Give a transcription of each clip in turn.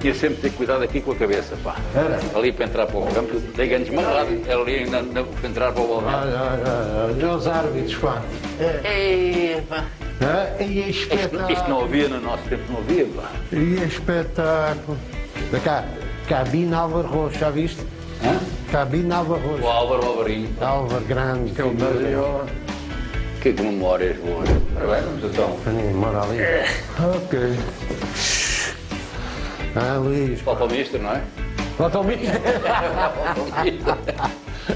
Tinha sempre de ter cuidado aqui com a cabeça, pá. Era? Ali para entrar para o campo, dei grandes mangadas, era ali para entrar para o balneário. Olha os árbitros, pá. Ei, pá. E espetáculo. Isto não havia no nosso tempo, não havia, pá. E espetáculo. Da cá, Cabine Álvaro Roxo, já viste? Hã? Cabine Álvaro O Roxo. Álvaro Alvarinho. Álvaro Grande, que é o meu. Que memórias boas. Ora bem, vamos então. Mora ali. Ok. Luís. Falta o ministro, não é? Volta ao Mister.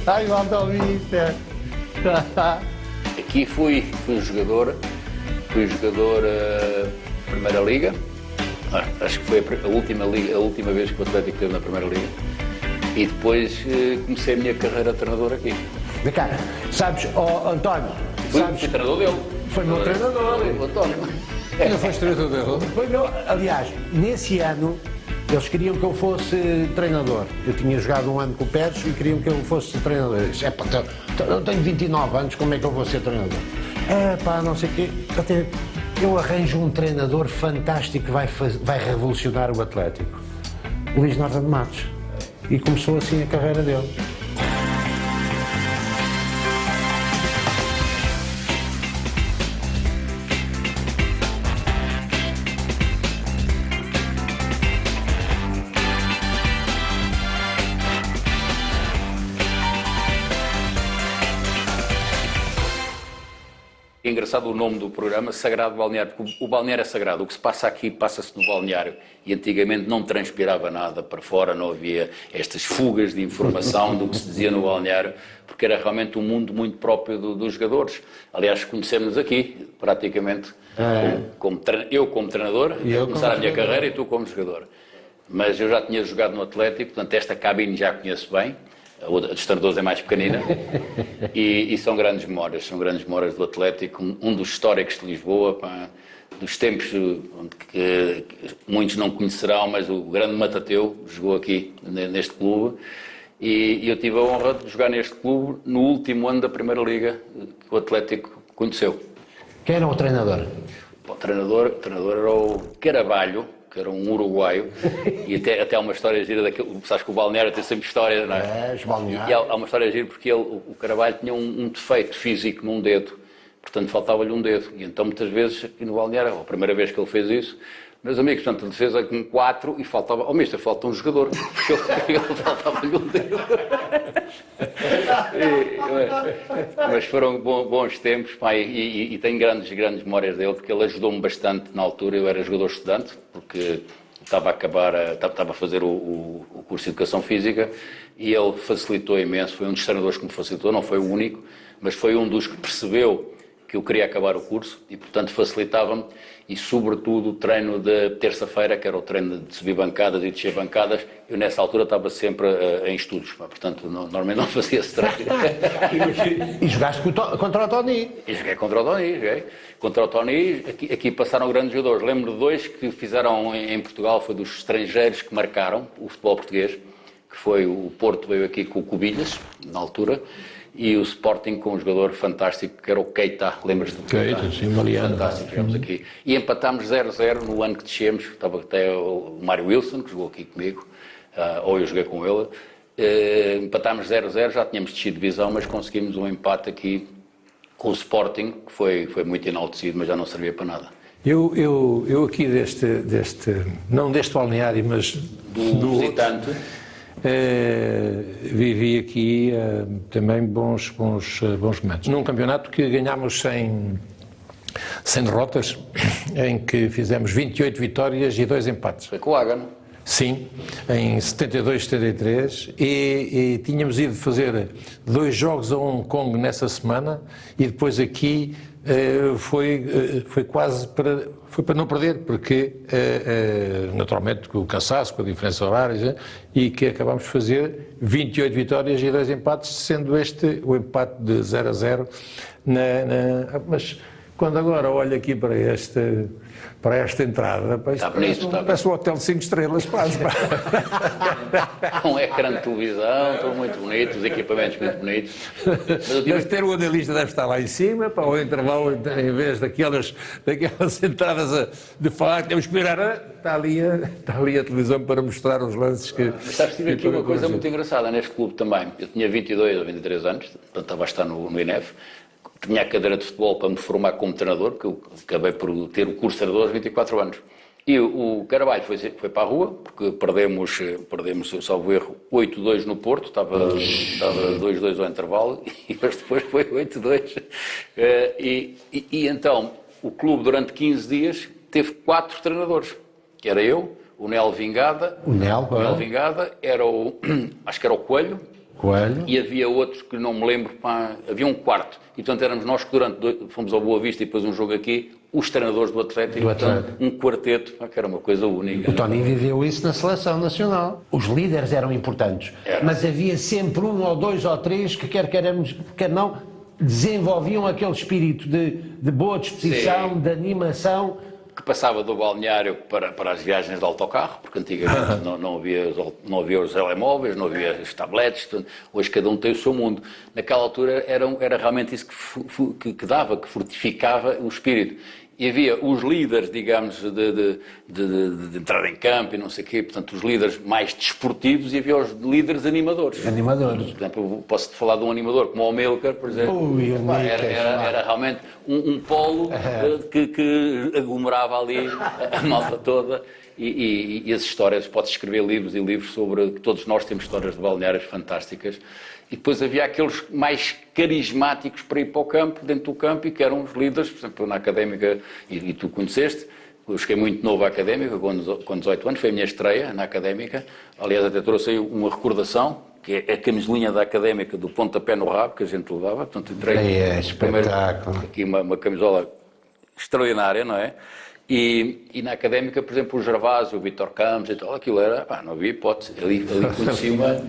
Ai, volta ao Mister. Aqui fui jogador Primeira Liga. Acho que foi a última vez que o Atlético esteve na Primeira Liga. E depois comecei a minha carreira de treinador aqui. De cá, sabes, António, Fui sabes, treinador dele. foi meu treinador. O António. Não foste treinador dele? Foi meu, aliás, nesse ano, eles queriam que eu fosse treinador. Eu tinha jogado um ano com o Pérez e queriam que eu fosse treinador. Eu disse, eu tenho 29 anos, como é que eu vou ser treinador? Não sei o quê. Até eu arranjo um treinador fantástico que vai revolucionar o Atlético. Luís Norte de Matos. E começou assim a carreira dele. É engraçado o nome do programa, Sagrado Balneário, porque o balneário é sagrado. O que se passa aqui, passa-se no balneário. E antigamente não transpirava nada para fora, não havia estas fugas de informação do que se dizia no balneário, porque era realmente um mundo muito próprio dos jogadores. Aliás, conhecemos-nos aqui, praticamente, eu como treinador, a começar a minha carreira, e tu como jogador. Mas eu já tinha jogado no Atlético, portanto esta cabine já conheço bem. A dos treinadores é mais pequenina e são grandes memórias do Atlético, um dos históricos de Lisboa, pá, dos tempos que muitos não conhecerão, mas o grande Matateu jogou aqui neste clube e eu tive a honra de jogar neste clube no último ano da Primeira Liga que o Atlético conheceu. Quem era o treinador? O treinador era o Carabalho, que era um uruguaio, e até há uma história gira daquilo, sabes que o balneário tem sempre história, não é? Os balneários. E há uma história gira porque o Carvalho tinha um defeito físico num dedo, portanto faltava-lhe um dedo, e então muitas vezes aqui no balneário, a primeira vez que ele fez isso, meus amigos, portanto a defesa com 4 e faltava, mister, falta um jogador, porque ele faltava-lhe um dedo. Mas foram bons tempos, pá, e tenho grandes memórias dele, porque ele ajudou-me bastante na altura. Eu era jogador estudante, porque estava a fazer o curso de Educação Física, e ele facilitou imenso, foi um dos treinadores que me facilitou, não foi o único, mas foi um dos que percebeu que eu queria acabar o curso e, portanto, facilitava-me, e sobretudo o treino de terça-feira, que era o treino de subir bancadas e descer bancadas, eu nessa altura estava sempre em estudos, portanto normalmente não fazia esse treino. E jogaste contra o Tony? E joguei contra o Tony, aqui passaram grandes jogadores. Lembro de 2 que fizeram em Portugal, foi dos estrangeiros que marcaram o futebol português, que foi o Porto, veio aqui com o Cubilhas, na altura, e o Sporting com um jogador fantástico que era o Keita, lembras-te do Keita? Keita, sim, Mariano. Fantástico, jogamos aqui. E empatámos 0-0 no ano que descemos, estava até o Mário Wilson, que jogou aqui comigo, ou eu joguei com ele. Empatámos 0-0, já tínhamos descido de divisão, mas conseguimos um empate aqui com o Sporting, que foi muito enaltecido, mas já não servia para nada. Eu aqui não deste balneário, mas do visitante. Vivi aqui também bons momentos. Num campeonato que ganhámos sem derrotas, em que fizemos 28 vitórias e 2 empates. Foi com o Ágano. Sim, em 72, 73, e tínhamos ido fazer 2 jogos a Hong Kong nessa semana, e depois aqui foi quase para não perder, porque naturalmente com o cansaço, com a diferença horária, e que acabámos de fazer 28 vitórias e 2 empates, sendo este o empate de 0-0, mas quando agora olho aqui para esta entrada, pá, isto Está bonito, parece um hotel de 5 estrelas, quase. Pá. Um ecrã de televisão, tudo muito bonito, os equipamentos muito bonitos. Mas eu Deve ter o analista, deve estar lá em cima, para o intervalo, em vez daquelas entradas de falar, temos que virar, está ali a televisão para mostrar os lances que... Mas sabes, tive aqui uma coisa muito engraçada neste clube também. Eu tinha 22 ou 23 anos, portanto estava a estar no INEF, tinha a cadeira de futebol para me formar como treinador, porque eu acabei por ter o curso de treinador aos 24 anos. E o Carvalho foi para a rua, porque perdemos salvo erro, 8-2 no Porto, estava 2-2 ao intervalo, e depois foi 8-2. E então, o clube durante 15 dias teve 4 treinadores, que era eu, o Nel Vingada, acho que era o Coelho, e havia outros que não me lembro, havia um quarto, e portanto éramos nós que fomos ao Boa Vista e depois um jogo aqui, os treinadores do Atlético, portanto, um quarteto, que era uma coisa única. O Tony viveu isso na seleção nacional. Os líderes eram importantes, mas havia sempre um ou dois ou três que quer queiramos, quer não, desenvolviam aquele espírito de boa disposição, de animação, que passava do balneário para as viagens de autocarro, porque antigamente não havia os telemóveis, não havia os tabletes, portanto, hoje cada um tem o seu mundo. Naquela altura era realmente isso que dava, que fortificava o espírito. E havia os líderes, digamos, de entrada em campo e não sei o quê, portanto, os líderes mais desportivos, e havia os líderes animadores. Por exemplo, eu posso-te falar de um animador como o Amilcar, por exemplo. Era realmente um polo que aglomerava ali a malta toda. E as histórias, podes escrever livros e livros sobre... Todos nós temos histórias de balneários fantásticas. E depois havia aqueles mais carismáticos para ir para o campo, dentro do campo, e que eram os líderes, por exemplo, na Académica, e tu conheceste, eu cheguei muito novo à Académica, com 18 anos, foi a minha estreia na Académica. Aliás, até trouxe aí uma recordação, que é a camisolinha da Académica, do pontapé no rabo, que a gente levava. Portanto, entrei espetáculo. Aqui uma camisola extraordinária, não é? E na Académica, por exemplo, o Gervásio, o Vítor Campos e tal, aquilo era, não havia hipótese, ali conheci uma...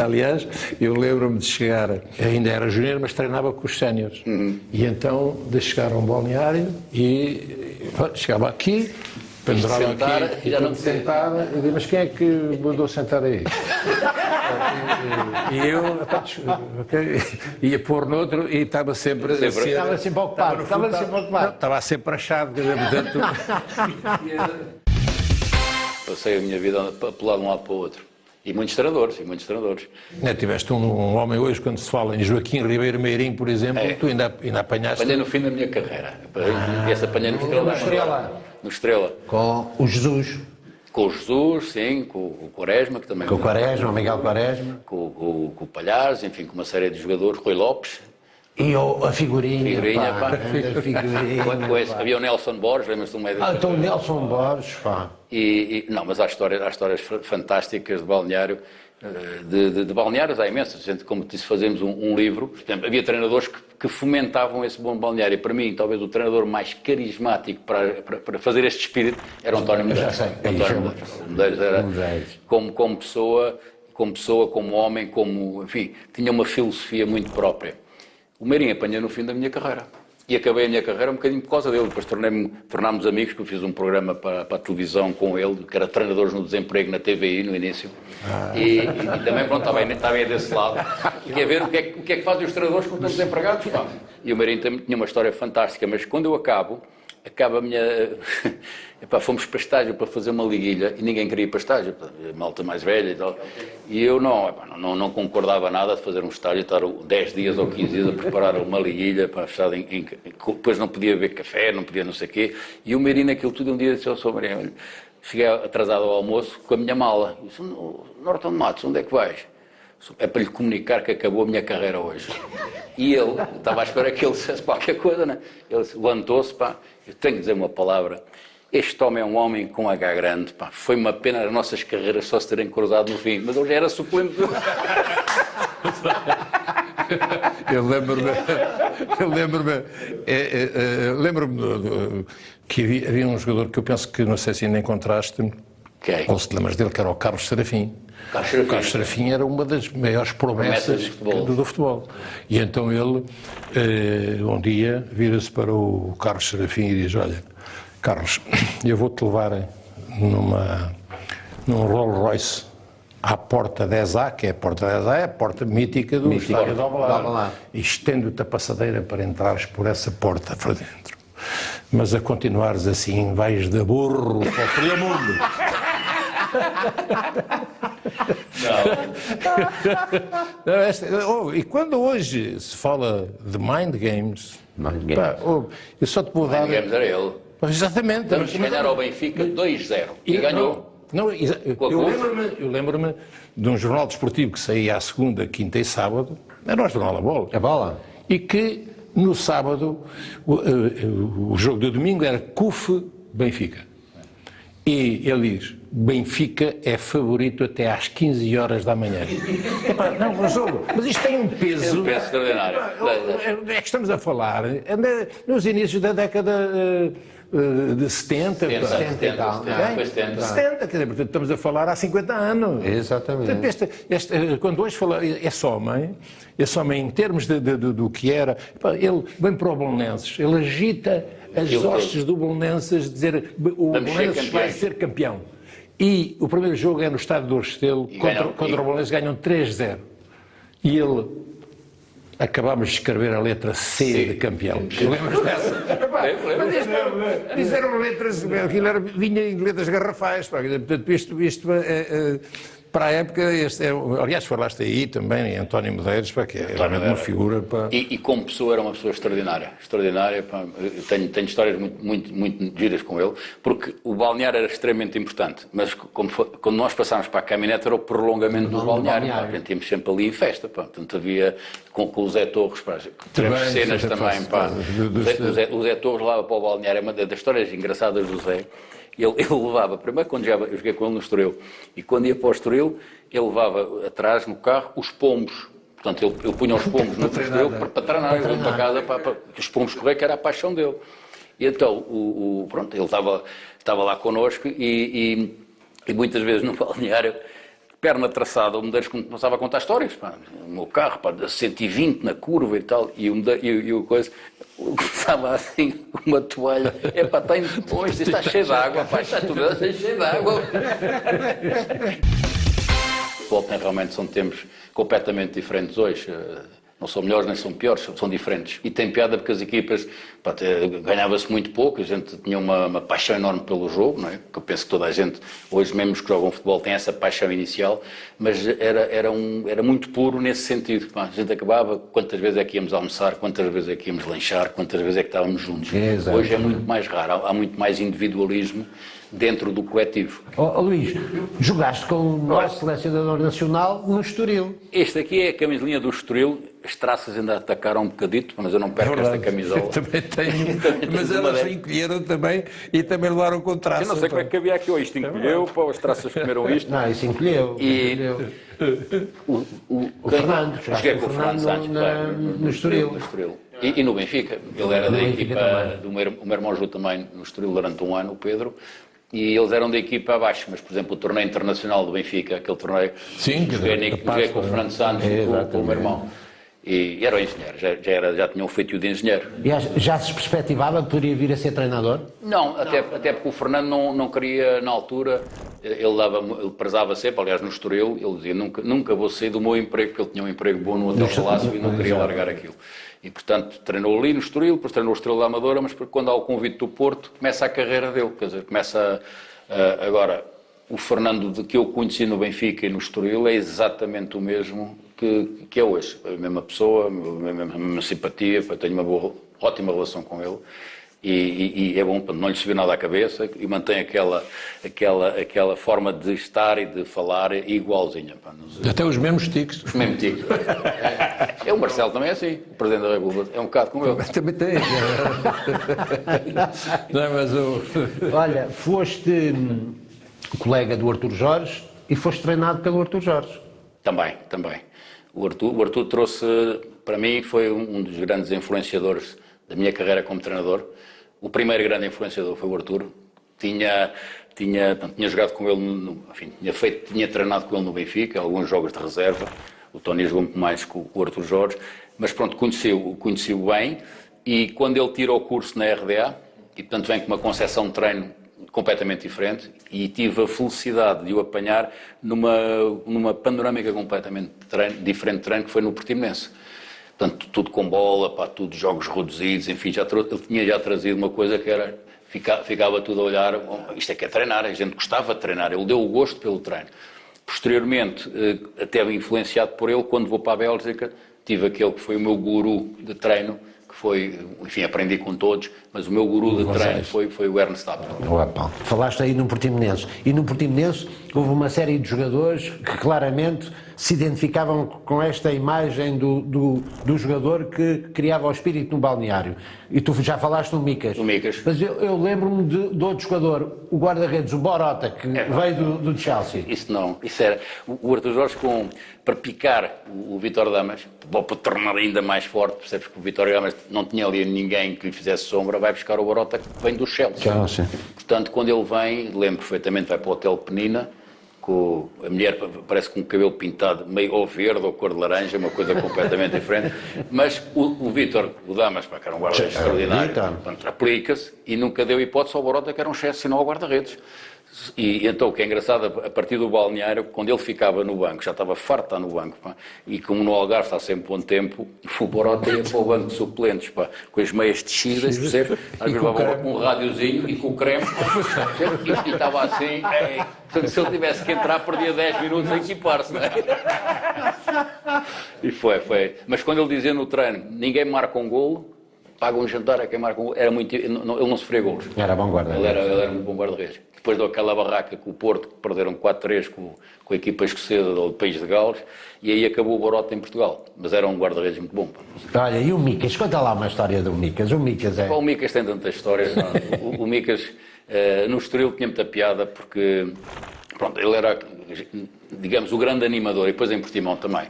Aliás, eu lembro-me de chegar, ainda era júnior, mas treinava com os séniores. E então, de chegar a um balneário e chegava aqui, pendurava aqui, e já não sentava, e dizia, mas quem é que mandou sentar aí? E eu ia pôr noutro e estava sempre ocupado. Estava sempre achado, portanto... Passei a minha vida a pular de um lado para o outro. E muitos treinadores. Tiveste um homem hoje, quando se fala em Joaquim Ribeiro Meirinho, por exemplo, tu ainda apanhaste... Apanhei no fim da minha carreira. Esse apanhei no Estrela. Com o Jesus. Com o Jesus, sim, com o Quaresma, que também... Com o Quaresma, o Miguel Quaresma. Com o Palhares, enfim, com uma série de jogadores, Rui Lopes. E a figurinha, Havia o Nelson Borges, lembras-te do médico? Então o Nelson Borges, Não, mas há histórias fantásticas de balneário. De balneários há imensas. Gente, como disse, fazemos um livro. Por exemplo, havia treinadores que fomentavam esse bom balneário. Para mim, talvez o treinador mais carismático para fazer este espírito era o António Medeiros. Medeiros era como pessoa, como homem, enfim, tinha uma filosofia muito própria. O Meirinho apanhou no fim da minha carreira. E acabei a minha carreira um bocadinho por causa dele. Depois tornámos amigos, que eu fiz um programa para a televisão com ele, que era Treinadores no Desemprego na TVI, no início. E também, pronto, estava aí desse lado. E quer ver o que é que fazem os treinadores quando estão desempregados? E o Meirinho tinha uma história fantástica, mas quando eu acaba a minha... fomos para estágio para fazer uma liguilha e ninguém queria ir para estágio, malta mais velha e tal. E eu não concordava nada de fazer um estágio, estar 10 dias ou 15 dias a preparar uma liguilha para fechar depois não podia beber café, não podia não sei o quê. E o Meirinho, aquilo tudo, um dia disse ao Sr. Meirinho, cheguei atrasado ao almoço com a minha mala. E disse, Norton Matos, onde é que vais? É para lhe comunicar que acabou a minha carreira hoje. E ele, estava à espera que ele dissesse qualquer coisa, né? Ele levantou-se, eu tenho que dizer uma palavra. Este homem é um homem com H grande, foi uma pena as nossas carreiras só se terem cruzado no fim, mas ele já era suplente. Eu lembro-me que havia um jogador que eu penso que, não sei se ainda encontraste, ou se te lembras dele, que era o Carlos Serafim. O Carlos Serafim era uma das maiores promessas do futebol. E então ele, um dia, vira-se para o Carlos Serafim e diz: olha, Carlos, eu vou-te levar num Rolls Royce à porta 10A, que é a porta 10A, é a porta mítica do estádio de Alvalade. E estendo-te a passadeira para entrares por essa porta para dentro. Mas a continuares assim, vais de burro para o frio mundo. Não. E quando hoje se fala de mind games, pá, eu só te vou dar... Mind games era ele. Exatamente. Vamos ganhar ao Benfica 2-0 e ganhou. Eu lembro-me de um jornal desportivo que saía à segunda, quinta e sábado, era o jornal A Bola. A Bola. E que no sábado o jogo do domingo era CUF-Benfica. E ele diz: Benfica é favorito até às 15 horas da manhã. Epá, não, mas isto tem um peso. É um peso extraordinário. É que estamos a falar nos inícios da década de 70. 70, quer dizer, portanto, estamos a falar há 50 anos. Exatamente. Portanto, quando hoje fala esse homem em termos do que era, ele vem para o Belenenses, ele agita as hostes do Belenenses, dizer o Belenenses vai ser campeão. E o primeiro jogo é no estádio do Restelo, contra o Belenenses, ganham 3-0. E ele... Acabámos de escrever a letra C de campeão. Lembras dessa? Mas isto eram letras, aquilo vinha em letras garrafais. Portanto, isto para a época, aliás, falaste aí também, em António Medeiros, que é realmente uma figura. E como pessoa era uma pessoa extraordinária. Eu tenho histórias muito giras com ele, porque o balneário era extremamente importante, mas quando nós passámos para a caminhonete era o prolongamento do balneário. A gente íamos sempre ali em festa, portanto havia com o Zé Torres, tivemos cenas também. O Zé Torres levava para o balneário, é uma das histórias engraçadas do Zé. Ele levava, primeiro quando eu joguei com ele no Estoril, e quando ia para o Estoril, ele levava atrás no carro os pombos. Portanto, ele punha os pombos no Estoril para treinar, para casa, para os pombos correr, que era a paixão dele. E então, pronto, ele estava lá connosco e muitas vezes no balneário, perna traçada, o Medeiros começava a contar histórias, o meu carro, a 120 na curva e tal, e o coisa... Estava assim, uma toalha, tem depois, está cheio de água, está tudo cheio de água. O futebol realmente são tempos completamente diferentes hoje. Não são melhores nem são piores, são diferentes. E tem piada porque as equipas, ganhava-se muito pouco, a gente tinha uma paixão enorme pelo jogo, não é? Porque eu penso que toda a gente, hoje mesmo os que jogam futebol, tem essa paixão inicial, mas era muito puro nesse sentido. A gente acabava, quantas vezes é que íamos almoçar, quantas vezes é que íamos lanchar, quantas vezes é que estávamos juntos. Exato. Hoje é muito mais raro, há muito mais individualismo dentro do coletivo. Luís, jogaste com o nosso selecionador nacional no Estoril. Este aqui é a camisolinha do Estoril. As traças ainda atacaram um bocadito, mas eu não perco esta camisola. Eu também tenho, mas elas se encolheram também e também levaram com traças. Eu não sei como é que cabia aqui, isto encolheu, as traças comeram isto. Não, isso encolheu. O Fernando, joguei com o Fernando Santos no Estoril. E no Benfica. Ele era da equipa do meu irmão jogou também no Estoril durante um ano, o Pedro. E eles eram da equipa abaixo, mas, por exemplo, o torneio internacional do Benfica, aquele torneio, joguei com o Fernando Santos e com o meu irmão. E era o engenheiro, já tinha um feitio de engenheiro. E já se perspectivava que poderia vir a ser treinador? Não, até porque o Fernando não queria, na altura, ele prezava sempre, aliás no Estoril, ele dizia nunca vou sair do meu emprego, porque ele tinha um emprego bom no Hotel Palácio e não queria largar aquilo. E, portanto, treinou ali no Estoril, depois treinou o Estoril da Amadora, mas quando há o convite do Porto, começa a carreira dele, quer dizer, agora, o Fernando que eu conheci no Benfica e no Estoril é exatamente o mesmo que é hoje. A mesma pessoa, a mesma simpatia, tenho uma ótima relação com ele e é bom, não lhe subiu nada à cabeça e mantém aquela forma de estar e de falar igualzinha. Até os mesmos tiques. Os mesmos tiques. O Marcelo também é assim, o Presidente da República, é um bocado como eu. Também tem. Não, mas Olha, foste colega do Artur Jorge e foste treinado pelo Artur Jorge. Também. O Artur trouxe, para mim, foi um dos grandes influenciadores da minha carreira como treinador. O primeiro grande influenciador foi o Artur. tinha jogado com ele, enfim, tinha treinado com ele no Benfica, alguns jogos de reserva. O Tony jogou muito mais com o Arthur Jorge, mas pronto, conheci-o bem, e quando ele tira o curso na RDA, e portanto vem com uma concepção de treino completamente diferente, e tive a felicidade de o apanhar numa panorâmica completamente diferente de treino, que foi no Portimonense. Portanto, tudo com bola, tudo jogos reduzidos, enfim, ele tinha já trazido uma coisa que era, ficava tudo a olhar, isto é que é treinar, a gente gostava de treinar, ele deu o gosto pelo treino. Posteriormente, até influenciado por ele, quando vou para a Bélgica, tive aquele que foi o meu guru de treino, que foi, enfim, aprendi com todos, mas o meu guru de treino foi o Ernst Happel. Falaste aí no Portimonense, e no Portimonense houve uma série de jogadores que claramente se identificavam com esta imagem do jogador que criava o espírito no balneário. E tu já falaste no Micas. O Micas. Mas eu lembro-me de outro jogador, o guarda-redes, o Borota, que veio do Chelsea. Isso não, isso era o Arthur Jorge para picar o Vítor Damas, para tornar ainda mais forte, percebes que o Vítor Damas não tinha ali ninguém que lhe fizesse sombra, vai buscar o Borota que vem do Chelsea. Portanto, quando ele vem, lembro perfeitamente, vai para o Hotel Penina, com a mulher parece com o cabelo pintado meio ou verde ou cor de laranja, uma coisa completamente diferente, mas o Vítor, o Damas, que era um guarda-redes extraordinário, portanto, aplica-se e nunca deu hipótese ao Borota, que era um excepcional guarda-redes. E então o que é engraçado, a partir do balneário, quando ele ficava no banco, já estava farto de estar no banco, e como no Algarve está sempre bom tempo, o Borota ia para o banco de suplentes, com as meias descidas, percebe? Às vezes levava com um rádiozinho e com o creme, e estava assim, portanto, se ele tivesse que entrar, perdia 10 minutos a equipar-se, não é? E foi. Mas quando ele dizia no treino, ninguém marca um golo, paga um jantar a quem marca um golo, ele não sofria golos. Era bom guarda-redes. Ele era um bom guarda-redes. Depois daquela barraca com o Porto, que perderam 4-3 com a equipa escocesa do País de Gales, e aí acabou o Borota em Portugal. Mas era um guarda-redes muito bom. Olha, e o Micas? Conta lá uma história do Micas. O Micas é... O Micas tem tantas histórias. O Micas, no Estoril, tinha muita piada, porque pronto, ele era, digamos, o grande animador, e depois em Portimão também.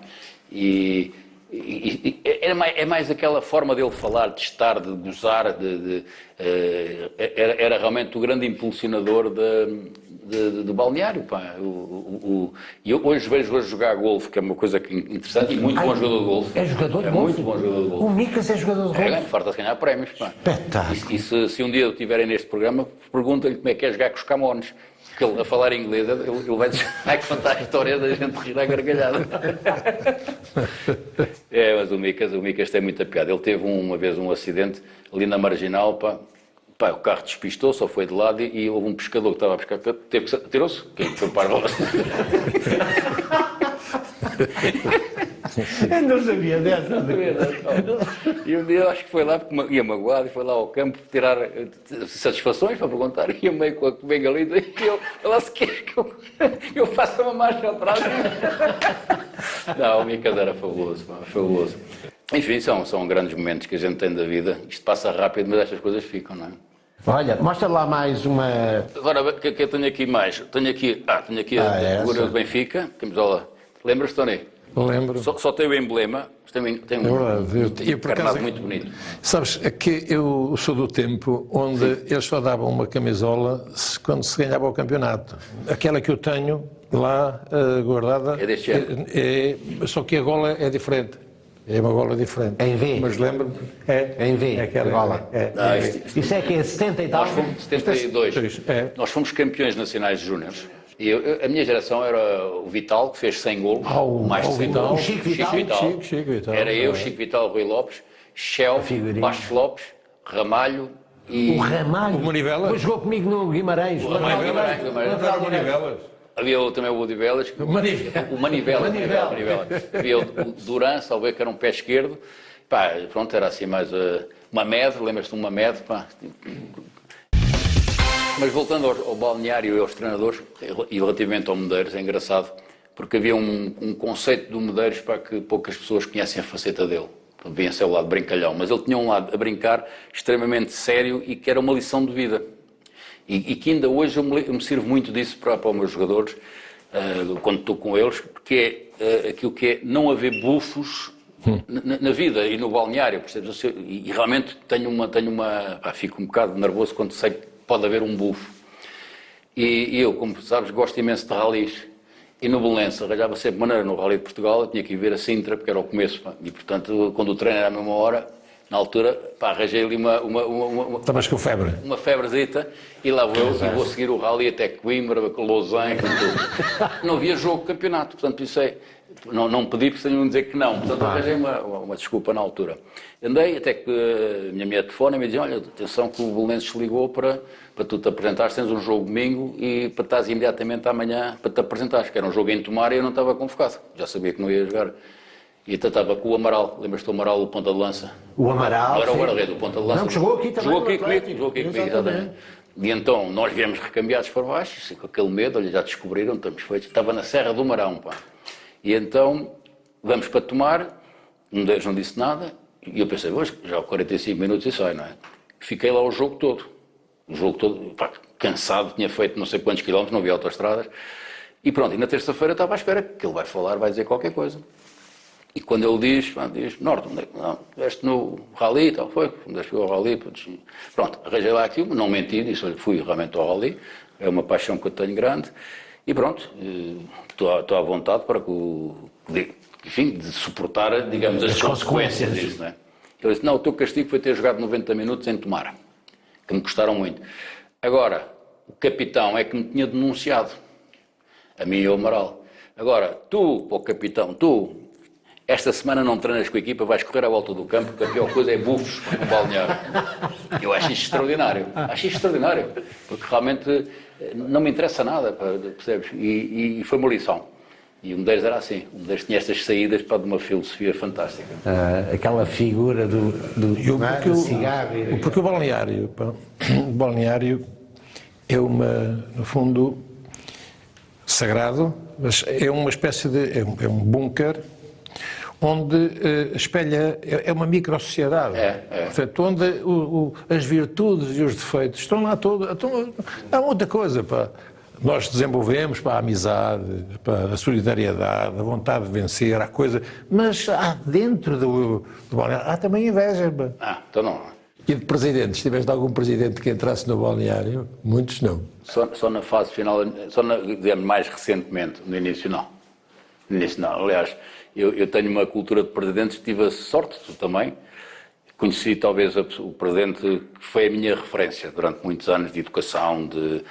É mais aquela forma dele falar, de estar, de gozar, era realmente o grande impulsionador do balneário. E eu hoje vejo jogar golfe, que é uma coisa interessante, e muito bom jogador de golfe. É jogador de golfe? Muito bom jogador de golfe. O Micas é jogador de golfe? Farta-se ganhar prémios. Espetáculo. E se um dia eu estiverem neste programa, pergunta-lhe como é que é jogar com os Camões. Porque ele, a falar inglês, ele vai contar a história da gente rir à gargalhada. Mas o Micas tem muita piada. Ele teve uma vez um acidente ali na Marginal, o carro despistou, só foi de lado e houve um pescador que estava a pescar, tirou-se, quem foi para a bola. Eu não sabia dessa. E um dia eu acho que foi lá, porque ia magoado, e foi lá ao campo tirar satisfações para perguntar, ia meio com a bengalita, e ela se quer que eu faça uma marcha atrás. Não, o Micas era fabuloso. Enfim, são grandes momentos que a gente tem da vida. Isto passa rápido, mas estas coisas ficam, não é? Olha, mostra lá mais uma... Agora, o que eu tenho aqui mais? Tenho aqui a figura do Benfica, camisola. Lembras-te, Tony? Lembro. Só tem o emblema, tem um carnado muito bonito. Sabes, é que eu sou do tempo onde eles só davam uma camisola quando se ganhava o campeonato. Aquela que eu tenho lá guardada... É deste ano? Só que a gola é diferente. É uma gola diferente. É em V? Mas lembro-me... É em V, aquela gola. Isso é que é 70 e tal? Nós fomos 72. Nós fomos campeões nacionais de júniores. E a minha geração era o Vital, que fez 100 golos, mais de 100 golos. Chico Vital. Era eu, Chico Vital, Rui Lopes, Shell, Bastos Lopes, Ramalho e... O Ramalho? O Manivela? Depois jogou comigo no Guimarães. O Manivela. Havia também o Odivelas. O Manivela. Havia o Duran, salve que era um pé esquerdo. Pronto, era assim mais uma med, lembras-te de uma med? Mas voltando ao balneário e aos treinadores, e relativamente ao Medeiros, é engraçado, porque havia um conceito do Medeiros para que poucas pessoas conhecem a faceta dele. Devia ser o lado brincalhão, mas ele tinha um lado a brincar extremamente sério e que era uma lição de vida. E que ainda hoje eu me sirvo muito disso para os meus jogadores, quando estou com eles, porque é aquilo que é não haver bufos na vida e no balneário, percebes? E realmente fico um bocado nervoso quando sei que pode haver um bufo. E eu, como sabes, gosto imenso de ralis. E no Belenenses arranjava sempre maneira no Rally de Portugal, eu tinha que ir ver a Sintra, porque era o começo. Pá. E, portanto, quando o treino era à mesma hora, na altura, pá, arranjei ali Estavas com febre? uma febrezita, e lá vou eu, e vou seguir o Rally até Coimbra, com Lausanne, com tudo. Não havia jogo de campeonato, portanto, pensei, não pedi, porque tenho de dizer que não. Portanto, arranjei uma desculpa na altura. Andei até que a minha mulher telefona e me dizia, olha, atenção que o Belenenses ligou para tu te apresentares, tens um jogo domingo e para estás imediatamente amanhã para te apresentares, que era um jogo em Tomar e eu não estava convocado, já sabia que não ia jogar. E então estava com o Amaral, lembras-te do Amaral, o ponta de lança? O Amaral, Não era o sim. guarda-redes, o ponta de lança. Não, jogou aqui também Jogou no aqui Atlético. comigo, jogou aqui comigo, Exatamente. exatamente. E então nós viemos recambiados para baixo, com aquele medo, olha, já descobriram, estamos feitos. Estava na Serra do Marão, pá. E então vamos para Tomar, um deles não disse nada, e eu pensei, hoje já há 45 minutos e sai, não é? Fiquei lá o jogo todo, pá, cansado, tinha feito não sei quantos quilómetros, não havia autoestradas. E pronto, e na terça-feira estava à espera que ele vai falar, vai dizer qualquer coisa. E quando ele diz, Norte, onde é que não? Estiveste no Rally e tal, foi, onde é que fui ao Rally? Pronto, arranjei lá aquilo, não menti, disse, olha, fui realmente ao Rally, é uma paixão que eu tenho grande, e pronto, estou à vontade para enfim, de suportar, digamos, as consequências disso, não é? Ele disse, não, o teu castigo foi ter jogado 90 minutos em Tomar, que me custaram muito. Agora, o capitão é que me tinha denunciado, a mim e ao Amaral. Agora, tu, ó capitão, esta semana não treinas com a equipa, vais correr à volta do campo, porque a pior coisa é bufos no balneário. Eu acho isto extraordinário, porque realmente não me interessa nada, percebes? E foi uma lição. E um deles era assim, um deles tinha estas saídas para de uma filosofia fantástica. Aquela figura do cigarro. Porque o balneário, pá, o balneário é no fundo, sagrado, mas é uma espécie de, é um bunker onde espelha, é uma micro-sociedade. Portanto, onde as virtudes e os defeitos estão lá todos. Há muita coisa, pá. Nós desenvolvemos para a amizade, para a solidariedade, a vontade de vencer, a coisa, mas há dentro do balneário, há também inveja. Pá. Então não. E de presidentes, tiveste algum presidente que entrasse no balneário? Muitos não. Só na fase final, digamos, mais recentemente, no início não. No início não. Aliás, eu tenho uma cultura de presidentes, tive a sorte, tu também, conheci talvez o presidente que foi a minha referência durante muitos anos de educação, de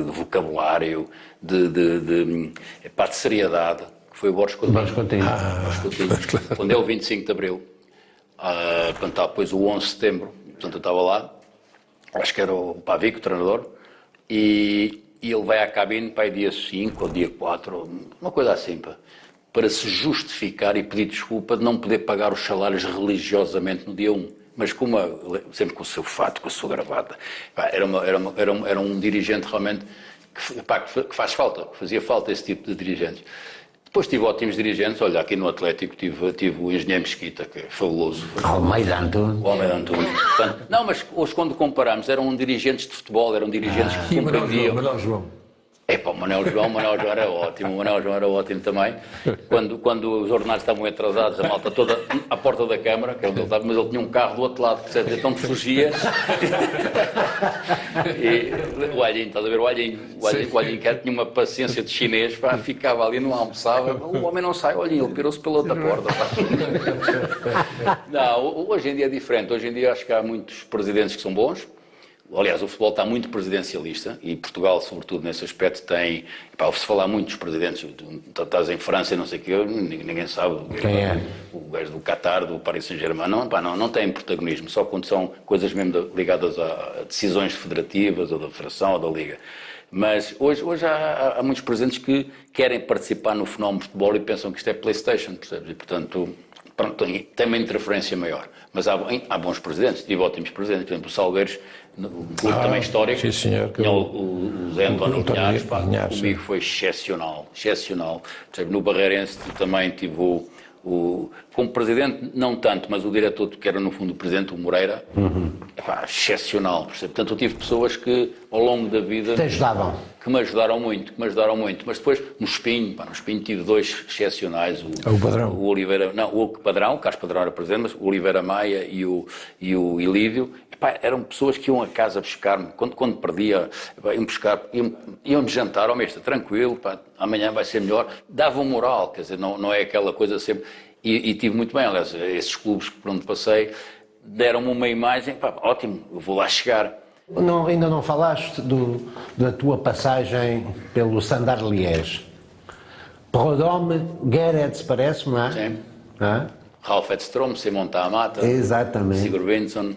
vocabulário, de seriedade, que foi o Borges Coutinho. Quando é o 25 de Abril, portanto, depois o 11 de Setembro, portanto eu estava lá, acho que era o Pavico, o treinador, e ele vai à cabine para dia 5 ou dia 4, uma coisa assim, para se justificar e pedir desculpa de não poder pagar os salários religiosamente no dia 1. Mas sempre com o seu fato, com a sua gravata. Era um dirigente realmente que faz falta, que fazia falta esse tipo de dirigentes. Depois tive ótimos dirigentes, olha, aqui no Atlético tive o engenheiro Mesquita, que é fabuloso. Almeida Antunes. O Almeida Antunes. Portanto, não, mas hoje quando comparamos, eram dirigentes de futebol, eram dirigentes que compreendiam. Manuel João. O Manuel João era ótimo, o Manuel João era ótimo também. Quando os ordenados estavam atrasados, a malta toda à porta da Câmara, que era onde ele estava, mas ele tinha um carro do outro lado, percebes? Então fugia. E o Alhinho, estás a ver o Alhinho que tinha uma paciência de chinês, pá, ficava ali, não almoçava, o homem não sai, o Alhinho, ele pirou-se pela outra porta. Pá. Não, hoje em dia é diferente, hoje em dia acho que há muitos presidentes que são bons. Aliás, o futebol está muito presidencialista e Portugal, sobretudo nesse aspecto, tem... ouve-se falar muito dos presidentes. Estás em França e não sei o quê, ninguém sabe. Quem é? O gajo do Qatar, do Paris Saint-Germain, não tem protagonismo, só quando são coisas mesmo ligadas a decisões federativas ou da federação ou da liga. Mas hoje há muitos presidentes que querem participar no fenómeno de futebol e pensam que isto é PlayStation, percebes? E, portanto, tem uma interferência maior. Mas há bons presidentes, tive ótimos presidentes, por exemplo, o Salgueiros, um clube também histórico, sim, senhor, o Zé António Linhares, comigo foi excepcional. No Barreirense também tive como presidente, não tanto, mas o diretor, que era no fundo o presidente, o Moreira, excepcional. Portanto, eu tive pessoas que ao longo da vida Te ajudavam. que me ajudaram muito, mas depois no Espinho tive dois excepcionais, O Padrão. o Oliveira, não, o Padrão, o Carlos Padrão era presidente, mas o Oliveira Maia e o Ilívio, epá, eram pessoas que iam a casa buscar-me, quando perdia, epá, iam-me jantar, ao mestre, tranquilo, pá, amanhã vai ser melhor, davam moral, quer dizer, não é aquela coisa sempre, e tive muito bem, aliás, esses clubes por onde passei, deram-me uma imagem, pá, ótimo, eu vou lá chegar. Ainda não falaste da tua passagem pelo Standard Liège. Prodome, Gerets, parece-me, não é? Sim. Ah? Ralf Edstrom, Simon Tamata, Exatamente. Sigurd Benson.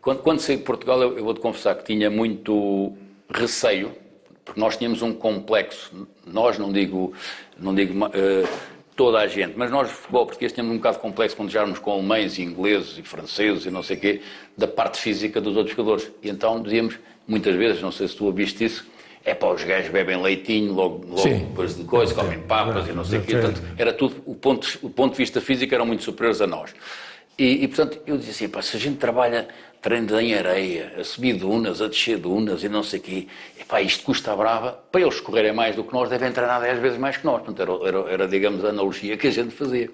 Quando saí de Portugal, eu vou-te confessar que tinha muito receio, porque nós tínhamos um complexo, nós não digo toda a gente, mas nós, futebol português, tínhamos um bocado de complexo quando jogávamos com alemães e ingleses e franceses e não sei o quê, da parte física dos outros jogadores. E então dizíamos, muitas vezes, não sei se tu ouviste isso, os gajos bebem leitinho logo depois de coisa, comem papas e não sei o quê. Portanto, era tudo, o ponto de vista físico eram muito superiores a nós. E portanto, eu dizia assim, se a gente trabalha treinos em areia, a subir dunas, a descer dunas e não sei o quê, isto custa a brava, para eles correrem mais do que nós, devem treinar 10 vezes mais que nós. Portanto, era digamos, a analogia que a gente fazia.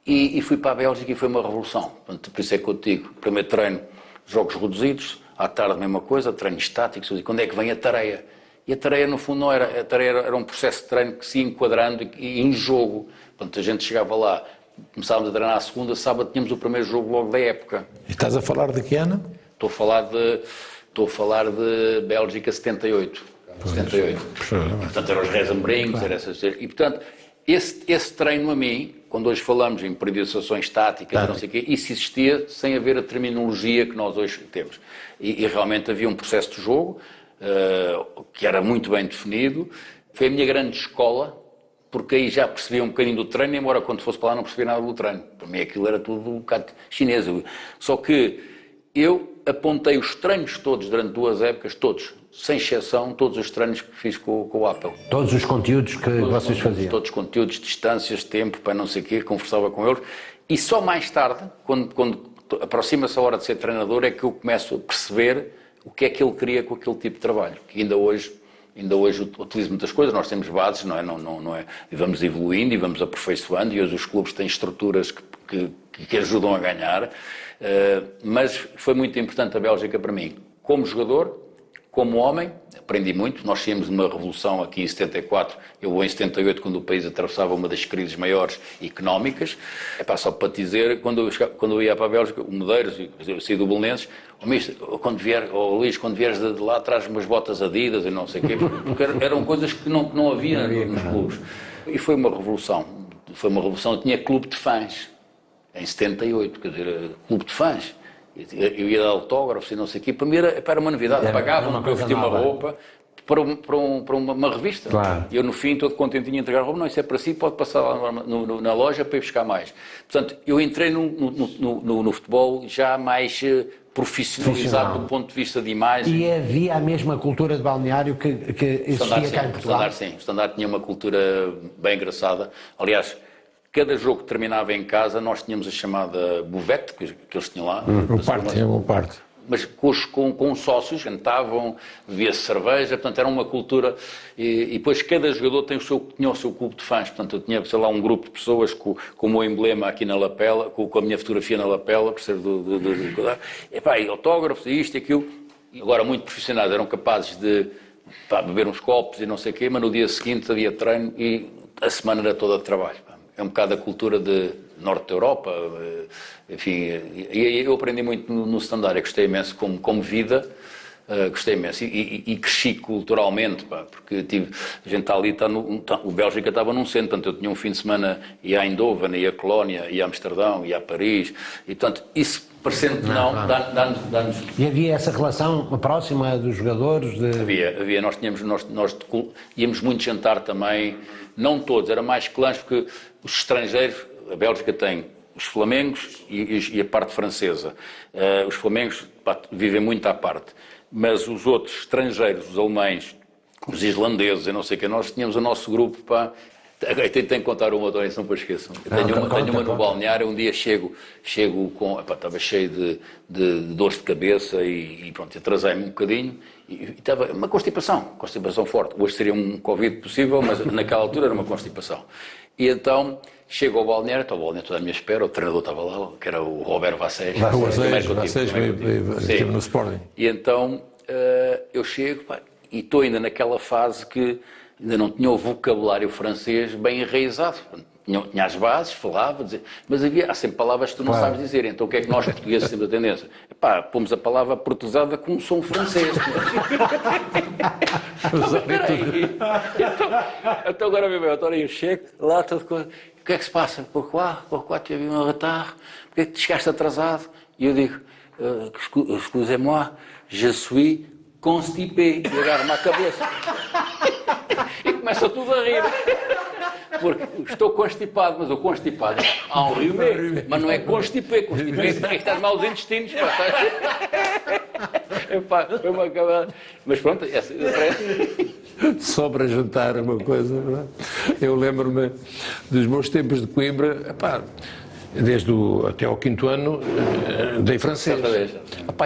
E fui para a Bélgica e foi uma revolução. Portanto, por isso é que eu te digo, primeiro treino, jogos reduzidos, à tarde a mesma coisa, treinos estáticos, e quando é que vem a tareia? E a tareia, no fundo, não era, a tareia era um processo de treino que se ia enquadrando e em jogo. Portanto, a gente chegava lá, começávamos a treinar à segunda, sábado tínhamos o primeiro jogo logo da época. E estás a falar de que ano? Estou a falar de Bélgica 78. 78. Portanto, eram os Reis era essas. E, portanto, esse treino a mim, quando hoje falamos em periodizações táticas, não sei o quê, isso existia sem haver a terminologia que nós hoje temos. E realmente havia um processo de jogo que era muito bem definido. Foi a minha grande escola, porque aí já percebia um bocadinho do treino, embora quando fosse para lá não percebia nada do treino. Para mim aquilo era tudo um bocado chinês. Só que eu apontei os treinos todos durante 2 épocas, todos, sem exceção, todos os treinos que fiz com o Apple. Todos os conteúdos que vocês faziam? Todos os conteúdos, distâncias, tempo, para não sei o quê, conversava com eles. E só mais tarde, quando aproxima-se a hora de ser treinador, é que eu começo a perceber o que é que ele queria com aquele tipo de trabalho. Que ainda hoje utilizo muitas coisas, nós temos bases, não é? E vamos evoluindo e vamos aperfeiçoando, e hoje os clubes têm estruturas que ajudam a ganhar, mas foi muito importante a Bélgica para mim, como jogador, como homem, aprendi muito. Nós tínhamos uma revolução aqui em 74, eu vou em 78, quando o país atravessava uma das crises maiores económicas. Só para te dizer, quando eu ia para a Bélgica, o Medeiros, eu saí do Belenenses, Luís, quando vieres de lá, traz umas botas Adidas e não sei o quê, porque eram coisas que não havia nos clubes. E foi uma revolução, eu tinha clube de fãs, em 78, quer dizer, clube de fãs. Eu ia dar autógrafos e não sei o quê, para mim era uma novidade, pagavam para eu vestir uma roupa para uma revista. Claro. E eu no fim, todo contentinho, entregar a roupa, não, isso é para si, pode passar lá na loja para ir buscar mais. Portanto, eu entrei no futebol já mais profissionalizado do ponto de vista de imagem. E havia a mesma cultura de balneário que existia cá em Portugal? O Standard tinha uma cultura bem engraçada. Aliás, cada jogo que terminava em casa, nós tínhamos a chamada buvette, que eles tinham lá. Um parte. Mas com sócios, cantavam, bebia-se cerveja, portanto era uma cultura. E depois cada jogador tinha o seu clube de fãs. Portanto, eu tinha, sei lá, um grupo de pessoas com o meu emblema aqui na lapela, com a minha fotografia na lapela, por ser e autógrafos, e isto e aquilo. E agora, muito profissionais, eram capazes de beber uns copos e não sei o quê, mas no dia seguinte havia treino e a semana era toda de trabalho. É um bocado a cultura de norte da Europa, enfim, e eu aprendi muito no Standard, gostei imenso como vida, gostei imenso e cresci culturalmente, porque a gente está ali, o Bélgica estava num centro, portanto eu tinha um fim de semana, ia a Eindhoven, ia a Colónia, ia a Amsterdão, ia a Paris, e portanto isso parecendo que não, dá-nos... E havia essa relação próxima dos jogadores? Havia, nós íamos muito jantar também, não todos, era mais clãs, porque os estrangeiros, a Bélgica tem os flamengos e a parte francesa. Os flamengos vivem muito à parte, mas os outros estrangeiros, os alemães, os islandeses, eu não sei o que, nós tínhamos o nosso grupo, Tenho que contar uma, António, não depois esqueçam. Tenho uma no balneário, um dia chego com... estava cheio de dores de cabeça e pronto, atrasei-me um bocadinho e estava uma constipação forte. Hoje seria um Covid possível, mas naquela altura era uma constipação. E então chego ao balneário, estava o balneário toda à minha espera, o treinador estava lá, que era o Roberto Vacés. Vacés veio no Sporting. E então eu chego e estou ainda naquela fase que ainda não tinha o vocabulário francês bem enraizado. Tinha as bases, falava, dizia, mas há sempre palavras que tu não sabes dizer. Então o que é que nós portugueses temos a tendência? Pomos a palavra portuguesada com um som francês. Então agora meu António, eu chego lá, todo coisa. O que é que se passa? Pourquoi tu as vu un retard? Porquê que chegaste atrasado? E eu digo, excusez-moi, je suis constipé. E agarro-me à cabeça. E começa tudo a rir. Porque estou constipado, mas o constipado há um rio, mas não é constipé. Constipé é que estás maus intestinos. Epá, foi uma acabada. Mas pronto, Só para juntar uma coisa, não é? Eu lembro-me dos meus tempos de Coimbra, até ao 5º ano dei francês.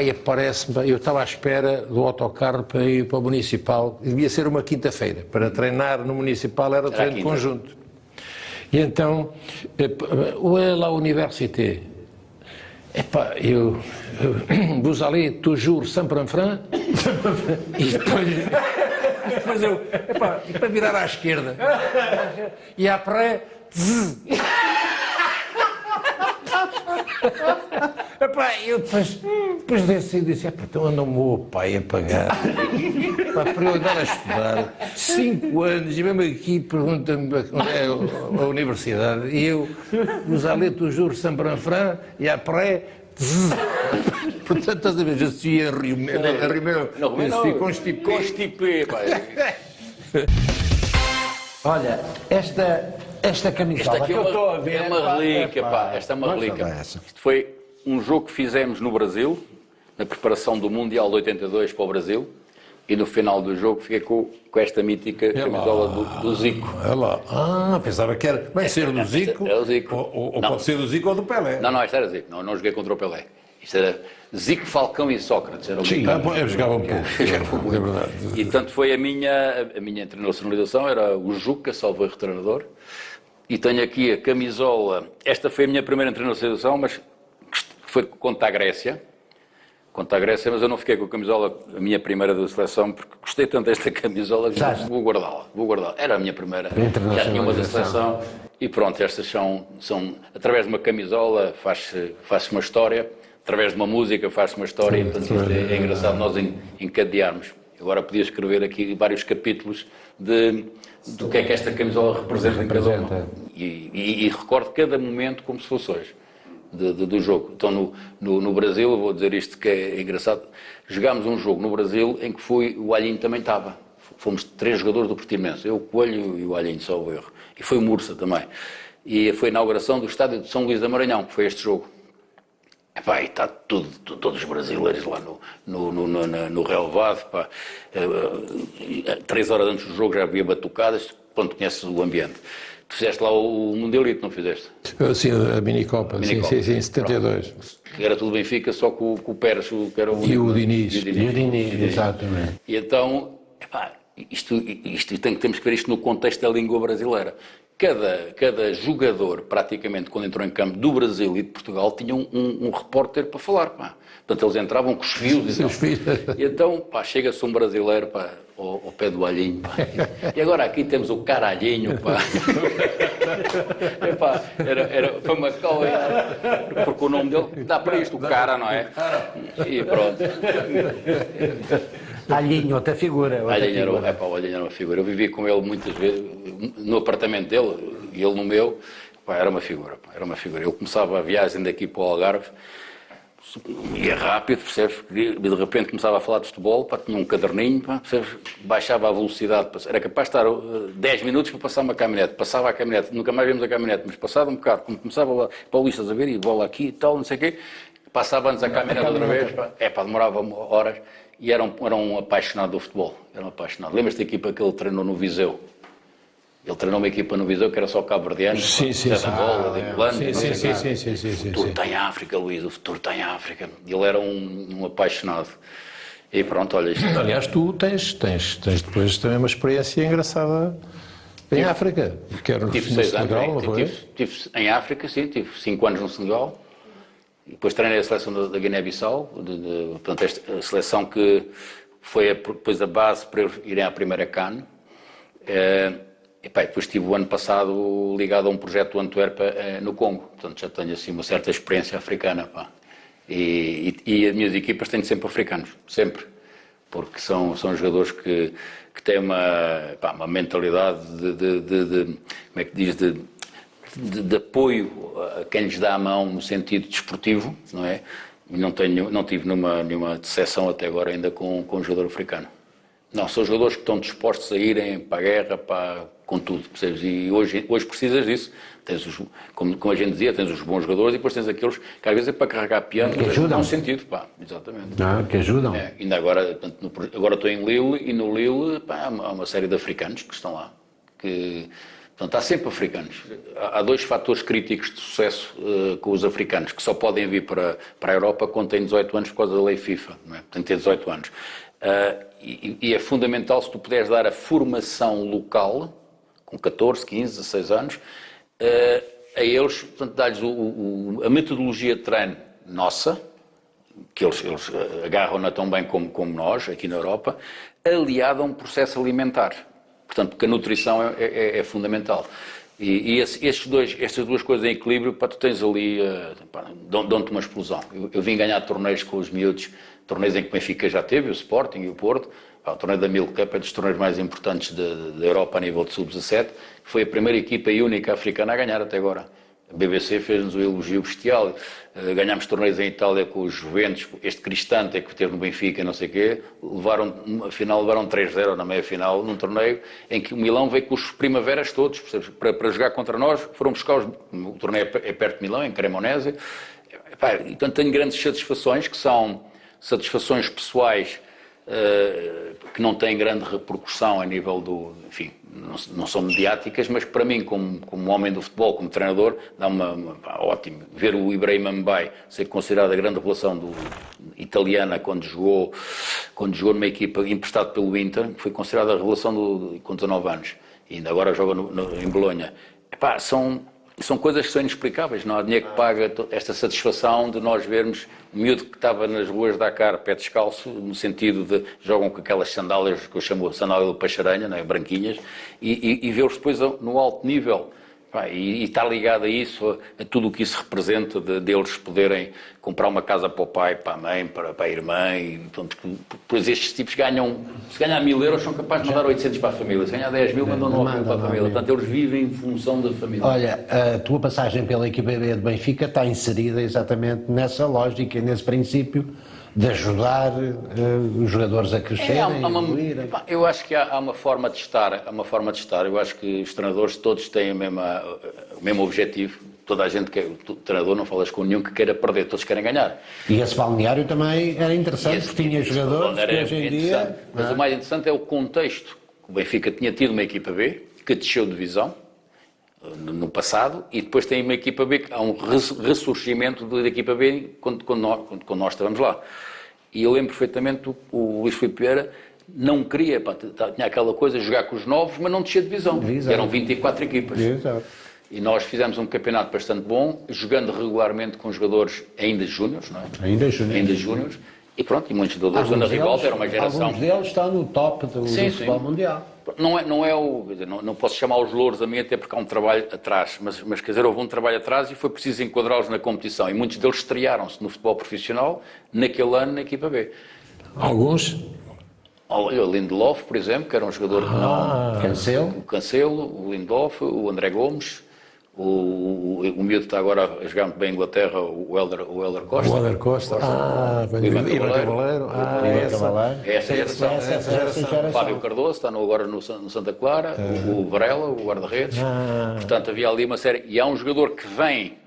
E aparece-me, eu estava à espera do autocarro para ir para o Municipal, devia ser uma quinta-feira, para treinar no Municipal era treino conjunto. E então, où est la université? Vous allez toujours sempre en franc? E depois eu, e para virar à esquerda. E après, eu depois disse, então anda o meu pai a pagar para eu andar a estudar 5 anos e mesmo aqui pergunta-me onde é a universidade e eu, vous allez toujours sempre en franc e après, portanto, estás a ver, je suis enrhumé, je suis constipé. Olha, esta camisola aqui que eu estou a ver... É uma relíquia, esta é uma relíquia. Isto foi um jogo que fizemos no Brasil, na preparação do Mundial de 82 para o Brasil, e no final do jogo fiquei com esta mítica camisola do Zico. Pensava que era, vai ser do Zico, é o Zico. Ou pode ser do Zico ou do Pelé. Não, esta era Zico, não joguei contra o Pelé. Isto era Zico, Falcão e Sócrates. Sim, eu jogava um pouco. É verdade. E tanto foi a minha internacionalização, era o Juca, salvo erro, treinador. E tenho aqui a camisola, esta foi a minha primeira internacionalização, mas foi contra a Grécia, mas eu não fiquei com a camisola, a minha primeira da seleção, porque gostei tanto desta camisola que vou guardá-la. Era a minha primeira, já tinha uma da seleção, e pronto, estas são através de uma camisola faz-se uma história, através de uma música faz-se uma história, e portanto isto é engraçado nós encadearmos. Agora podia escrever aqui vários capítulos do que é que esta camisola representa em cada uma. E recordo cada momento como se fosse hoje. Do jogo. Então no Brasil, eu vou dizer isto que é engraçado, jogámos um jogo no Brasil em que o Alhinho também estava. Fomos 3 jogadores do Portimonense, eu, o Coelho e o Alhinho, só o erro. E foi o Mursa também. E foi a inauguração do estádio de São Luís da Maranhão, que foi este jogo. E está todos os brasileiros lá no relevado. 3 horas antes do jogo já havia batucadas, pronto, conheces o ambiente. Tu fizeste lá o Mundialito, não fizeste? Sim, a minicopa, sim, em 72. Pronto. Era tudo Benfica, só com o Pérez, que era o único. E o Diniz, exatamente. E então, temos que ver isto no contexto da língua brasileira. Cada jogador, praticamente, quando entrou em campo do Brasil e de Portugal, tinha um repórter para falar, Portanto, eles entravam com os fios e então, chega-se um brasileiro, ao pé do Alhinho, E agora aqui temos o Caralhinho, foi uma coisa, porque o nome dele dá para isto, o cara, não é? E pronto. Alhinho, outra figura. O Alhinho era uma figura. Eu vivi com ele muitas vezes, no apartamento dele, e ele no meu, era uma figura. Eu começava a viagem daqui para o Algarve, ia rápido, percebes? De repente começava a falar de futebol, tinha um caderninho, percebes? Baixava a velocidade, era capaz de estar 10 minutos para passar uma caminhonete. Passava a caminhonete, nunca mais vimos a caminhonete, mas passava um bocado, como começava lá, paulistas a ver, e bola aqui e tal, não sei o quê, passava antes a caminhonete outra vez, demorava horas, e era um apaixonado do futebol, Lembras-te da equipa que ele treinou no Viseu? Ele treinou uma equipa no Viseu que era só cabo-verdianos, Sim, sim, de sim. Angola, de Holanda. Sim. O futuro está em África, Luís, o futuro está em África. Ele era um apaixonado. E pronto, olha isto. Aliás, tu tens depois também uma experiência engraçada em África. Tive 6 anos, tive em África, sim, tive 5 anos no Senegal. E depois treinei a seleção da Guiné-Bissau, portanto, a seleção que foi depois a base para irem à primeira CAN. E depois estive o ano passado ligado a um projeto do Antuérpia no Congo, portanto já tenho assim uma certa experiência africana. Pá. E as minhas equipas têm sempre africanos, sempre, porque são jogadores que têm uma mentalidade como é que diz, de apoio a quem lhes dá a mão no sentido desportivo, não é? E não tive nenhuma decepção até agora ainda com um jogador africano. Não, são jogadores que estão dispostos a irem para a guerra, com tudo, percebes? E hoje precisas disso. Tens como a gente dizia, tens os bons jogadores e depois tens aqueles que às vezes é para carregar piano, que ajudam. Não um sentido, exatamente. Que ajudam. Ainda agora, agora estou em Lille e no Lille há uma série de africanos que estão lá. Portanto, há sempre africanos. Há 2 fatores críticos de sucesso com os africanos, que só podem vir para a Europa quando têm 18 anos por causa da lei FIFA, não é? Tem que ter 18 anos. E é fundamental, se tu puderes dar a formação local, com 14, 15, 16 anos, a eles, portanto, dar-lhes a metodologia de treino nossa, que eles agarram-na tão bem como nós, aqui na Europa, aliada a um processo alimentar. Portanto, porque a nutrição é fundamental. E estas 2 coisas em equilíbrio, tu tens ali, dão-te uma explosão. Eu vim ganhar torneios com os miúdos, torneios em que o Benfica já teve, o Sporting e o Porto. O torneio da Milk Cup é dos torneios mais importantes da Europa a nível de sub-17. Foi a primeira equipa e única africana a ganhar até agora. A BBC fez-nos um elogio bestial. Ganhámos torneios em Itália com os Juventus, este Cristante que teve no Benfica, não sei o quê. Afinal levaram 3-0 na meia-final, num torneio em que o Milão veio com os primaveras todos, para jogar contra nós. Foram buscar o torneio é perto de Milão, em Cremonese. E, portanto, tenho grandes satisfações, que são satisfações pessoais, que não têm grande repercussão a nível enfim, não são mediáticas, mas para mim, como homem do futebol, como treinador, dá ótimo. Ver o Ibrahima Mbaye ser considerado a grande revelação italiana quando jogou numa equipa emprestado pelo Inter, foi considerada a revelação com 19 anos, e ainda agora joga em Bolonha. São coisas que são inexplicáveis, não há dinheiro que paga esta satisfação de nós vermos o miúdo que estava nas ruas de Dakar, pé descalço, no sentido de jogam com aquelas sandálias que eu chamo de sandália do Peixe-Aranha, não é? Branquinhas, e vê-los depois no alto nível. E está ligado a isso, a tudo o que isso representa, deles poderem comprar uma casa para o pai, para a mãe, para a irmã, e portanto, depois estes tipos se ganhar 1.000 euros são capazes de mandar 800 para a família, se ganhar 10 mil mandam 9 mil para a família, portanto eles vivem em função da família. Olha, a tua passagem pela equipa B de Benfica está inserida exatamente nessa lógica, nesse princípio de ajudar os jogadores a crescerem, a evoluírem. Eu acho que há uma forma de estar, eu acho que os treinadores todos têm o mesmo objetivo, toda a gente quer, o treinador não falas com nenhum que queira perder, todos querem ganhar. E esse balneário também era interessante, porque tinha jogadores que hoje em dia... Mas o mais interessante é o contexto. O Benfica tinha tido uma equipa B, que desceu de divisão, no passado, e depois tem uma equipa B, há um ressurgimento da equipa B quando nós estávamos lá. E eu lembro perfeitamente o Luís Filipe Vieira não queria, tinha aquela coisa de jogar com os novos, mas não descer de divisão. Eram 24 equipas. Exato. E nós fizemos um campeonato bastante bom, jogando regularmente com jogadores ainda júniores, não é? Ainda júniores. E pronto, e muitos jogadores da Rivalta, era uma geração... Alguns deles estão no top do futebol mundial. Não posso chamar os louros a mim, até porque há um trabalho atrás, mas quer dizer, houve um trabalho atrás e foi preciso enquadrá-los na competição. E muitos deles estrearam-se no futebol profissional naquele ano na equipa B. Alguns? Olha, o Lindelof, por exemplo, que era um jogador Cancelo. O Cancelo, o Lindelof, o André Gomes, o miúdo que está agora a jogar muito bem em Inglaterra, o Helder Costa. O Helder Costa. O Ivan Cavaleiro. Essa geração. O Fábio Cardoso está agora no Santa Clara, o Varela, o guarda-redes. Portanto, havia ali uma série. E há um jogador que vem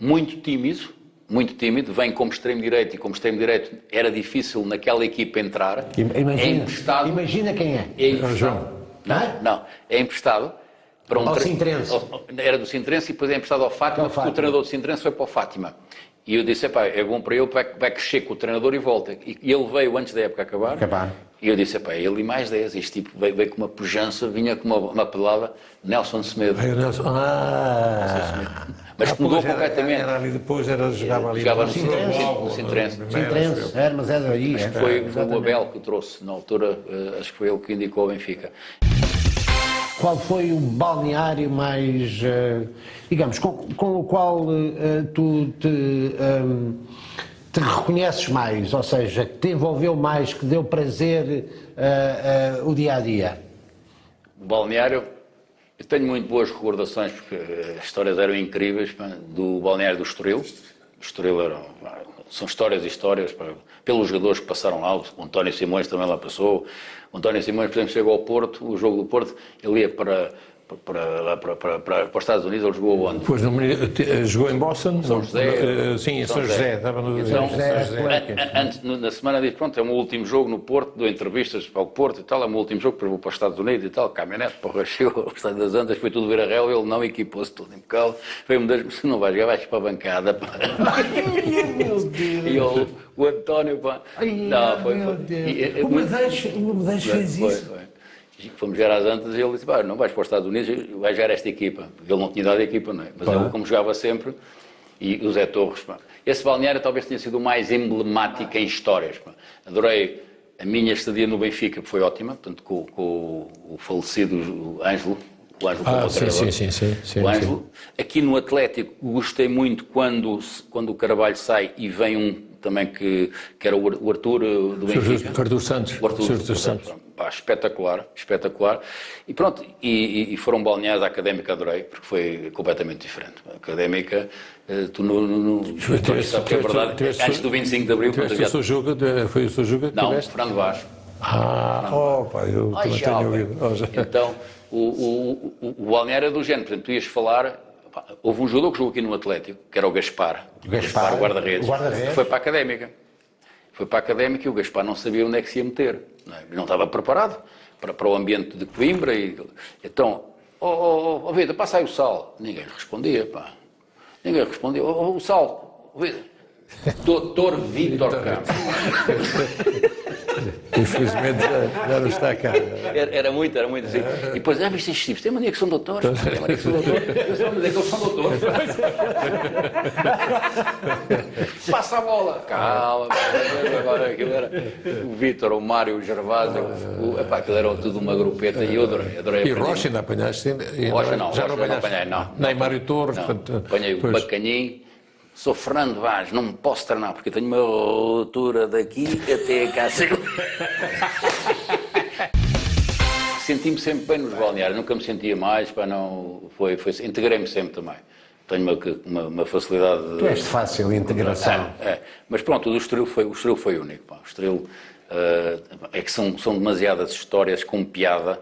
muito tímido, vem como extremo-direito, e como extremo-direito era difícil naquela equipa entrar. Imagina quem é. João. Não, é emprestado para Ao Sintrense. Era do Sintrense e depois é emprestado ao Fátima, Ao porque Fátima. o treinador do Sintrense foi para o Fátima. E eu disse, epá, é bom para ele, vai crescer com o treinador e volta. E ele veio antes da época acabar. E eu disse, epá, ele e mais 10. Este tipo veio com uma pujança, vinha com uma pedalada, Nelson Semedo. Aí o Nelson. Mas que mudou pois completamente. Era ali depois, jogava ali. Jogava no Sintrense. Sintrense, mas é daí. Foi o Abel que o trouxe, na altura, acho que foi ele que indicou o Benfica. Qual foi o balneário mais, digamos, com o qual tu te reconheces mais, ou seja, que te envolveu mais, que deu prazer o dia-a-dia? O balneário, eu tenho muito boas recordações, porque as histórias eram incríveis, do balneário do Estoril. O Estoril são histórias e histórias, pelos jogadores que passaram lá. O António Simões também lá passou. O António Simões, por exemplo, chegou ao Porto, o jogo do Porto, ele ia para os Estados Unidos, ele jogou onde? Depois jogou em Boston. São José. Sim, em São José. Estava no Então, São José. antes, na semana disse, pronto, é o meu último jogo no Porto, dou entrevistas para o Porto e tal, é o meu último jogo, depois vou para os Estados Unidos e tal, caminhonete, porra, chegou ao Estádio das Antas, foi tudo ver a réu, ele não equipou-se tudo impecável, foi-me das, se não vais jogar, vais para a bancada, pá. E o António, pá, não, foi. O Medeiros fez isso. Foi. Fomos jogar às Antas e ele disse, não vais para os Estados Unidos, vais jogar esta equipa. Ele não tinha dado a equipa, não é? Mas ele, como jogava sempre, e o Zé Torres, esse balneário talvez tenha sido o mais emblemático em histórias. Adorei a minha estadia no Benfica, que foi ótima, portanto, com o falecido Ângelo. O Ângelo como treinador. Sim. O Ângelo. Aqui no Atlético, gostei muito quando o Carvalho sai e vem um também que era o Arthur do Benfica. Arthur Santos. O Arthur Santos. Pá, espetacular. E pronto, e foram balneados, a Académica adorei, porque foi completamente diferente. A Académica, tu sabes que é verdade, antes do 25 de Abril... Foi o seu jogo que Não, tiveste? Fernando Vaz. Eu também tenho ouvido. Então, o balneário é do género, portanto, tu ias falar... Houve um jogador que jogou aqui no Atlético, que era o Gaspar, o guarda-redes, que foi para a Académica. Foi para a Académica e o Gaspar não sabia onde é que se ia meter. Não estava preparado para o ambiente de Coimbra. Então, Vida, passa aí o sal. Ninguém lhe respondia, pá. Ninguém lhe respondia. O sal, Vida. Doutor Vítor Campos. Infelizmente já não está cá. Era muito assim. E depois, viste estes tipos, tem mania que são doutores. Eu só me dizer que eles são doutores. Passa a bola. Calma. Agora aquilo era o Vítor, o Mário, o Gervásio. Aquilo era tudo uma grupeta e eu adorei. E Rocha ainda apanhaste? Rocha não, já não apanhei, não. Nem Mário Torres. Apanhei o Bacaninho. Sou Fernando Vaz, não me posso treinar porque eu tenho uma altura daqui até cá. Senti-me sempre bem nos balneários, nunca me sentia mais, integrei-me sempre também. Tenho uma facilidade... Tu és de fácil integração. Mas pronto, o Estoril foi único. Pá. O Estoril é que são demasiadas histórias com piada.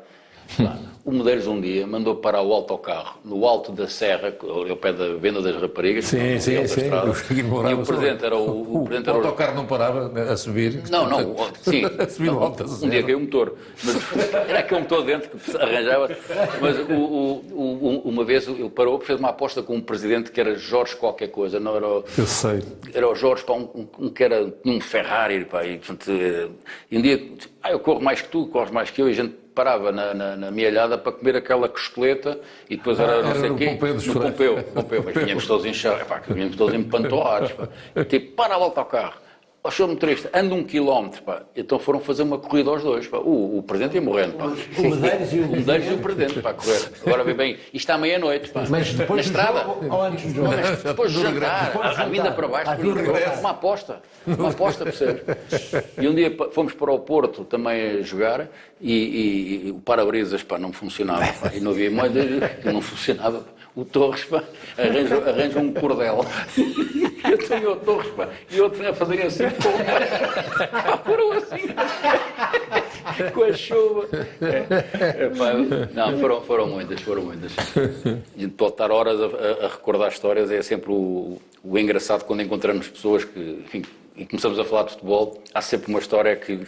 O Medeiros um dia mandou parar o autocarro no alto da serra, ao pé da Venda das Raparigas. Sim. E o presidente era o... O autocarro não parava a subir? Não, sim. A subir no alto da serra. Um dia caiu o motor. Mas era aquele motor dentro que arranjava. Mas uma vez ele parou, fez uma aposta com um presidente que era Jorge qualquer coisa. Não era... Eu sei. Era o Jorge, um que era num Ferrari. Pá, e um dia, eu corro mais que tu, corres mais que eu, e a gente parava na mielhada para comer aquela costeleta e depois era não sei o quê, no Pompeu, mas vinhamos todos vinhamos todos empanturrados, tipo, para a volta ao carro, o senhor motorista, anda 1 quilómetro, então foram fazer uma corrida aos dois, o presidente ia morrendo, O Medeiros e o presidente, para correr, agora vê bem, isto à meia-noite, mas depois na estrada, ou antes do jogo? depois de jantar, a vinda para baixo, uma aposta, percebes? E um dia fomos para o Porto também a jogar e o para-brisas não funcionava, e não havia moeda, não funcionava. O Torres arranja um cordel. Eu tenho o Torres e outro a fazer assim. Foram assim. Com a chuva. Não, foram muitas. A gente pode estar horas a recordar histórias. É sempre o engraçado quando encontramos pessoas que, enfim, e começamos a falar de futebol. Há sempre uma história que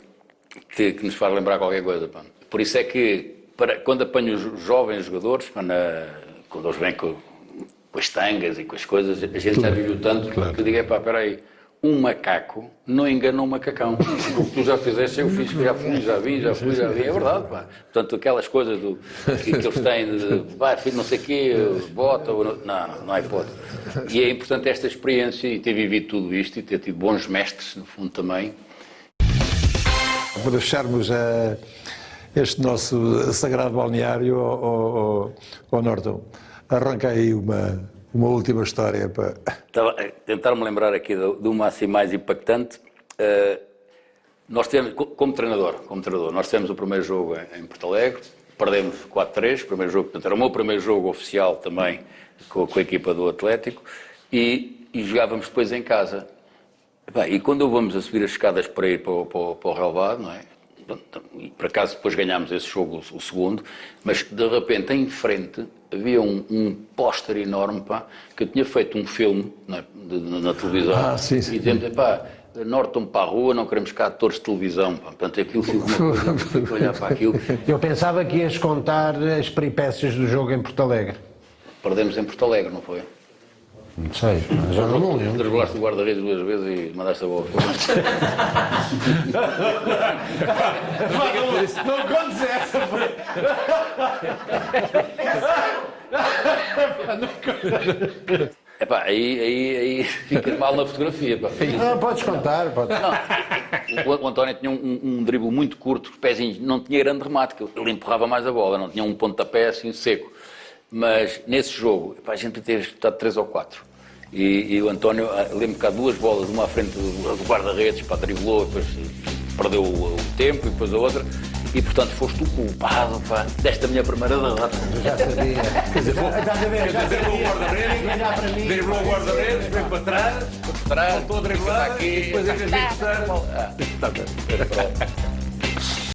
nos faz lembrar qualquer coisa. Por isso é que quando apanho os jovens jogadores, quando eles vêm com as tangas e com as coisas, a gente já viveu tanto que eu digo, espera aí, um macaco não engana um macacão. O que tu já fizeste, eu fiz, já fui, já vim, é verdade, pá. Portanto, aquelas coisas que eles têm de, vai, filho, não sei o quê, bota, não há hipótese. E é importante esta experiência e ter vivido tudo isto e ter tido bons mestres, no fundo, também. Para fecharmos este nosso sagrado balneário, ao Norton, arranca aí uma última história para... Estava a tentar-me lembrar aqui de uma assim mais impactante. Nós tivemos, como treinador, nós tivemos o primeiro jogo em Porto Alegre, perdemos 4-3, primeiro jogo, portanto era o meu primeiro jogo oficial também com a equipa do Atlético e jogávamos depois em casa. E quando vamos a subir as escadas para ir para o relvado, não é? E por acaso depois ganhámos esse jogo, o segundo, mas de repente em frente havia um póster enorme, pá, que eu tinha feito um filme na televisão sim. E dizendo, Norton para a rua, não queremos cá atores de televisão, pá. Portanto aquilo ficou uma coisa, fico a olhar para aquilo. Eu pensava que ias contar as peripécias do jogo em Porto Alegre. Perdemos em Porto Alegre, não foi? Não sei, já não me lembro. Desvelaste o guarda-redes 2 vezes e mandaste a bola. Não contes essa, aí fica mal na fotografia. Pá. Não, podes contar, pode. Não, o António tinha um drible muito curto, os pezinhos, não tinha grande remate, que ele empurrava mais a bola, não tinha um pontapé assim seco. Mas nesse jogo, a gente podia ter disputado 3 ou 4. E o António, lembro que há 2 bolas, uma à frente do guarda-redes, driblou, depois perdeu o tempo e depois a outra. E portanto foste o culpado, pá, desta minha primeira derrota. Já sabia. Quer dizer, driblou o guarda-redes, driblou o guarda-redes, veio para trás, voltou a driblar e depois em vez de encostar...